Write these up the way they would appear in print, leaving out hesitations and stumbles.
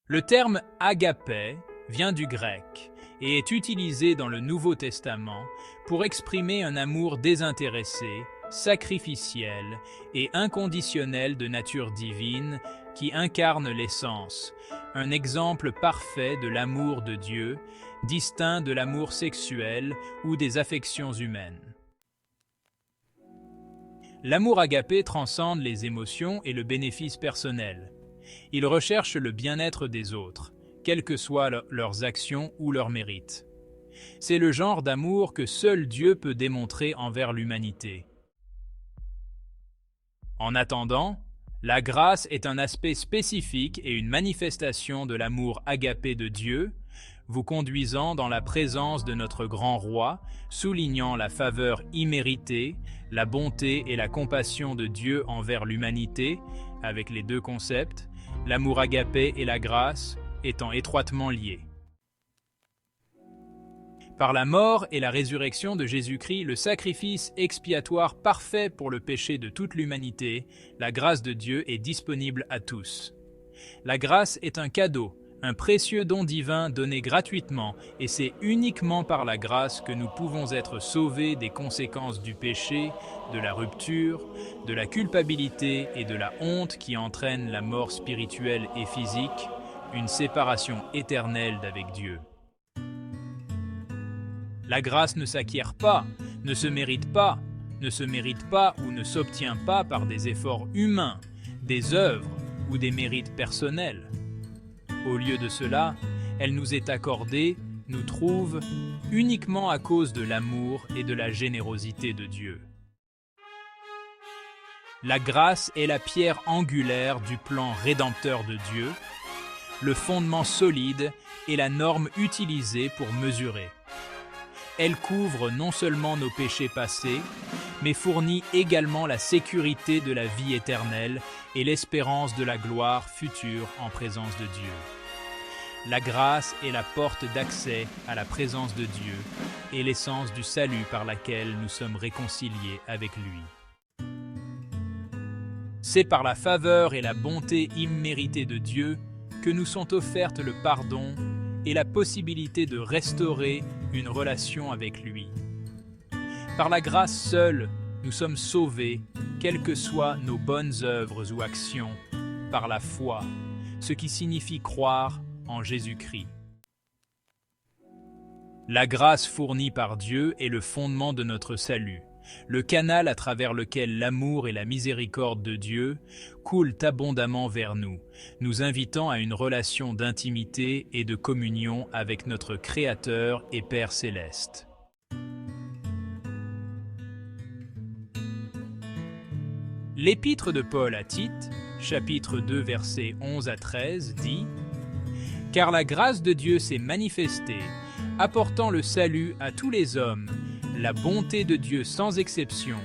Le terme agapé vient du grec et est utilisé dans le Nouveau Testament pour exprimer un amour désintéressé, sacrificiel et inconditionnel de nature divine qui incarne l'essence, un exemple parfait de l'amour de Dieu, distinct de l'amour sexuel ou des affections humaines. L'amour agapé transcende les émotions et le bénéfice personnel. Il recherche le bien-être des autres, quelles que soient leurs actions ou leurs mérites. C'est le genre d'amour que seul Dieu peut démontrer envers l'humanité. En attendant, la grâce est un aspect spécifique et une manifestation de l'amour agapé de Dieu, vous conduisant dans la présence de notre grand roi, soulignant la faveur imméritée, la bonté et la compassion de Dieu envers l'humanité, avec les deux concepts, l'amour agapé et la grâce, étant étroitement liés. Par la mort et la résurrection de Jésus-Christ, le sacrifice expiatoire parfait pour le péché de toute l'humanité, la grâce de Dieu est disponible à tous. La grâce est un cadeau, un précieux don divin donné gratuitement, et c'est uniquement par la grâce que nous pouvons être sauvés des conséquences du péché, de la rupture, de la culpabilité et de la honte qui entraînent la mort spirituelle et physique, une séparation éternelle d'avec Dieu. La grâce ne s'acquiert pas, ne se mérite pas ou ne s'obtient pas par des efforts humains, des œuvres ou des mérites personnels. Au lieu de cela, elle nous est accordée, nous trouve, uniquement à cause de l'amour et de la générosité de Dieu. La grâce est la pierre angulaire du plan rédempteur de Dieu, le fondement solide et la norme utilisée pour mesurer. Elle couvre non seulement nos péchés passés, mais fournit également la sécurité de la vie éternelle et l'espérance de la gloire future en présence de Dieu. La grâce est la porte d'accès à la présence de Dieu et l'essence du salut par laquelle nous sommes réconciliés avec lui. C'est par la faveur et la bonté imméritée de Dieu que nous sont offertes le pardon et la possibilité de restaurer une relation avec lui. Par la grâce seule, nous sommes sauvés, quelles que soient nos bonnes œuvres ou actions, par la foi, ce qui signifie croire en Jésus-Christ. La grâce fournie par Dieu est le fondement de notre salut, le canal à travers lequel l'amour et la miséricorde de Dieu coulent abondamment vers nous, nous invitant à une relation d'intimité et de communion avec notre Créateur et Père céleste. L'épître de Paul à Tite, chapitre 2, versets 11 à 13, dit « Car la grâce de Dieu s'est manifestée, apportant le salut à tous les hommes, la bonté de Dieu sans exception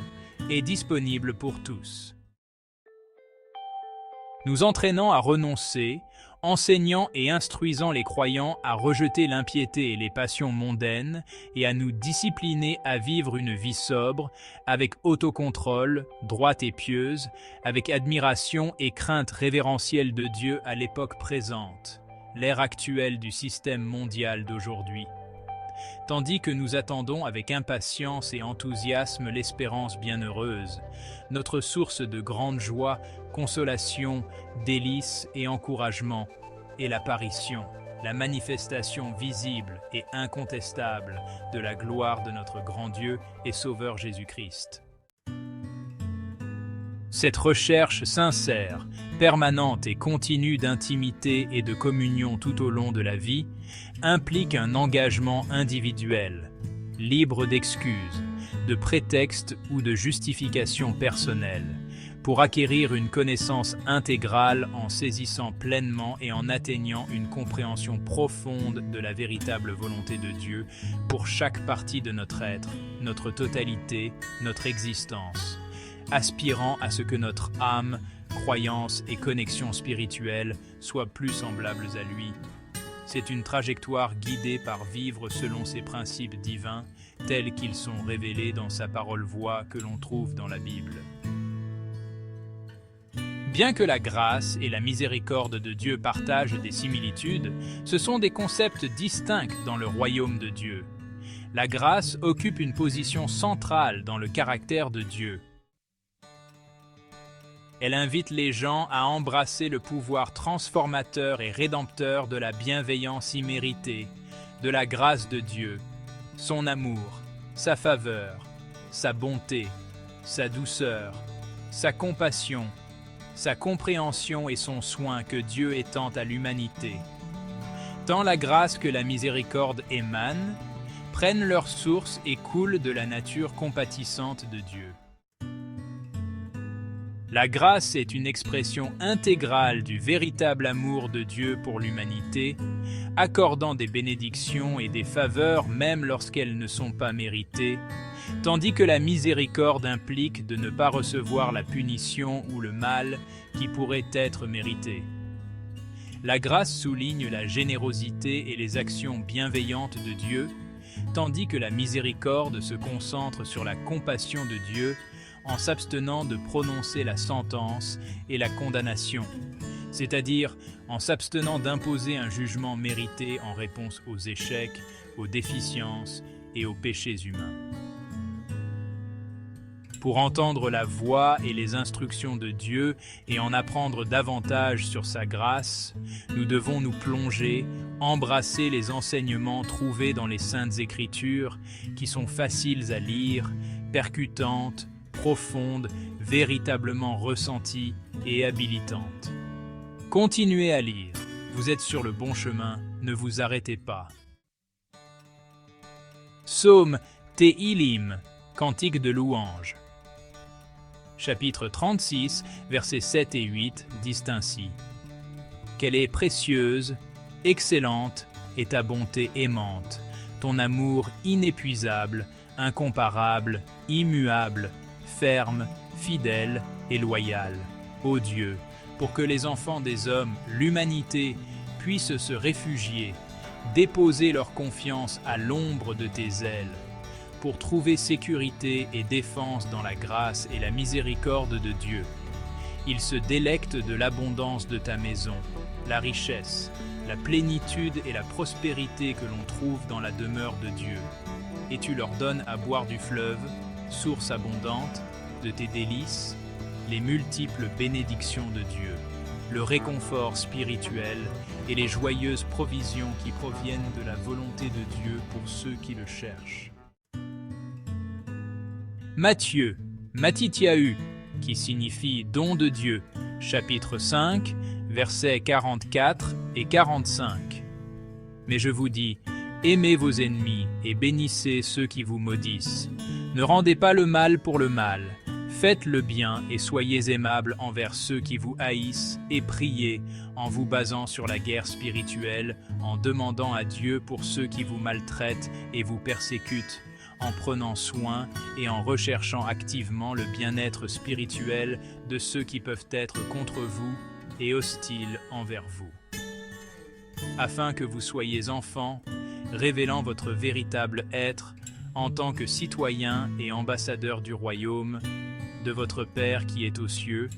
est disponible pour tous. » Nous entraînant à renoncer, enseignant et instruisant les croyants à rejeter l'impiété et les passions mondaines et à nous discipliner à vivre une vie sobre, avec autocontrôle, droite et pieuse, avec admiration et crainte révérentielle de Dieu à l'époque présente, l'ère actuelle du système mondial d'aujourd'hui. Tandis que nous attendons avec impatience et enthousiasme l'espérance bienheureuse, notre source de grande joie, consolation, délice et encouragement est l'apparition, la manifestation visible et incontestable de la gloire de notre grand Dieu et Sauveur Jésus-Christ. Cette recherche sincère, permanente et continue d'intimité et de communion tout au long de la vie implique un engagement individuel, libre d'excuses, de prétextes ou de justifications personnelles, pour acquérir une connaissance intégrale en saisissant pleinement et en atteignant une compréhension profonde de la véritable volonté de Dieu pour chaque partie de notre être, notre totalité, notre existence, aspirant à ce que notre âme, croyance et connexion spirituelle soient plus semblables à lui. C'est une trajectoire guidée par vivre selon ses principes divins, tels qu'ils sont révélés dans sa parole-voix que l'on trouve dans la Bible. Bien que la grâce et la miséricorde de Dieu partagent des similitudes, ce sont des concepts distincts dans le royaume de Dieu. La grâce occupe une position centrale dans le caractère de Dieu. Elle invite les gens à embrasser le pouvoir transformateur et rédempteur de la bienveillance imméritée, de la grâce de Dieu, son amour, sa faveur, sa bonté, sa douceur, sa compassion, sa compréhension et son soin que Dieu étend à l'humanité. Tant la grâce que la miséricorde émanent, prennent leur source et coulent de la nature compatissante de Dieu. La grâce est une expression intégrale du véritable amour de Dieu pour l'humanité, accordant des bénédictions et des faveurs même lorsqu'elles ne sont pas méritées, tandis que la miséricorde implique de ne pas recevoir la punition ou le mal qui pourrait être mérité. La grâce souligne la générosité et les actions bienveillantes de Dieu, tandis que la miséricorde se concentre sur la compassion de Dieu en s'abstenant de prononcer la sentence et la condamnation, c'est-à-dire en s'abstenant d'imposer un jugement mérité en réponse aux échecs, aux déficiences et aux péchés humains. Pour entendre la voix et les instructions de Dieu et en apprendre davantage sur sa grâce, nous devons nous plonger, embrasser les enseignements trouvés dans les Saintes Écritures qui sont faciles à lire, percutantes, profondes, véritablement ressenties et habilitantes. Continuez à lire, vous êtes sur le bon chemin, ne vous arrêtez pas. Psaume Tehillim, cantique de louange. Chapitre 36, versets 7 et 8 disent ainsi: Qu'elle est précieuse, excellente est ta bonté aimante, ton amour inépuisable, incomparable, immuable, ferme, fidèle et loyal, ô Dieu, pour que les enfants des hommes, l'humanité, puissent se réfugier, déposer leur confiance à l'ombre de tes ailes, pour trouver sécurité et défense dans la grâce et la miséricorde de Dieu. Ils se délectent de l'abondance de ta maison, la richesse, la plénitude et la prospérité que l'on trouve dans la demeure de Dieu. Et tu leur donnes à boire du fleuve, source abondante, de tes délices, les multiples bénédictions de Dieu, le réconfort spirituel et les joyeuses provisions qui proviennent de la volonté de Dieu pour ceux qui le cherchent. Matthieu, Matityahu, qui signifie don de Dieu, chapitre 5, versets 44 et 45. Mais je vous dis, aimez vos ennemis et bénissez ceux qui vous maudissent. Ne rendez pas le mal pour le mal, faites le bien et soyez aimables envers ceux qui vous haïssent et priez en vous basant sur la guerre spirituelle, en demandant à Dieu pour ceux qui vous maltraitent et vous persécutent, en prenant soin et en recherchant activement le bien-être spirituel de ceux qui peuvent être contre vous et hostiles envers vous. Afin que vous soyez enfants, révélant votre véritable être en tant que citoyens et ambassadeurs du royaume, de votre Père qui est aux cieux,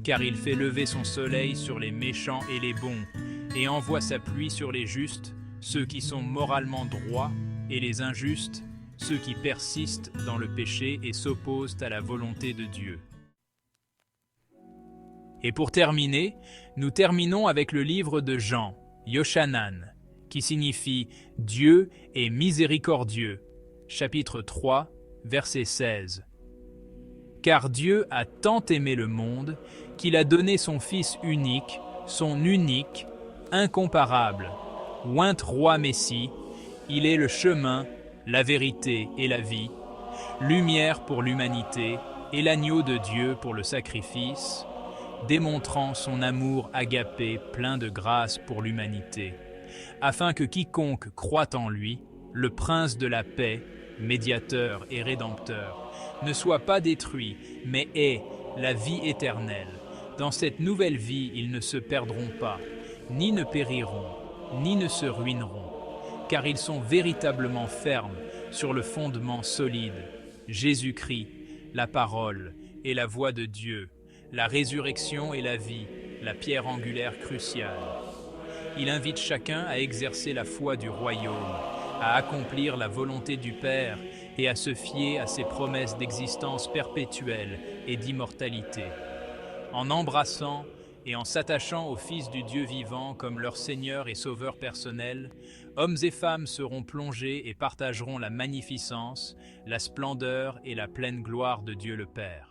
car il fait lever son soleil sur les méchants et les bons, et envoie sa pluie sur les justes, ceux qui sont moralement droits, et les injustes, ceux qui persistent dans le péché et s'opposent à la volonté de Dieu. Et pour terminer, nous terminons avec le livre de Jean, Yoshanan, qui signifie « Dieu est miséricordieux », chapitre 3, verset 16. Car Dieu a tant aimé le monde qu'il a donné son Fils unique, son unique, incomparable, oint roi Messie, il est le chemin, la vérité et la vie, lumière pour l'humanité et l'agneau de Dieu pour le sacrifice, démontrant son amour agapé plein de grâce pour l'humanité, afin que quiconque croit en lui, le prince de la paix, médiateur et rédempteur, ne soit pas détruit, mais ait la vie éternelle. Dans cette nouvelle vie, ils ne se perdront pas, ni ne périront, ni ne se ruineront, car ils sont véritablement fermes sur le fondement solide, Jésus-Christ, la parole et la voix de Dieu, La résurrection et la vie, la pierre angulaire cruciale. Il invite chacun à exercer la foi du royaume, à accomplir la volonté du Père et à se fier à ses promesses d'existence perpétuelle et d'immortalité. En embrassant et en s'attachant au Fils du Dieu vivant comme leur Seigneur et Sauveur personnel, hommes et femmes seront plongés et partageront la magnificence, la splendeur et la pleine gloire de Dieu le Père.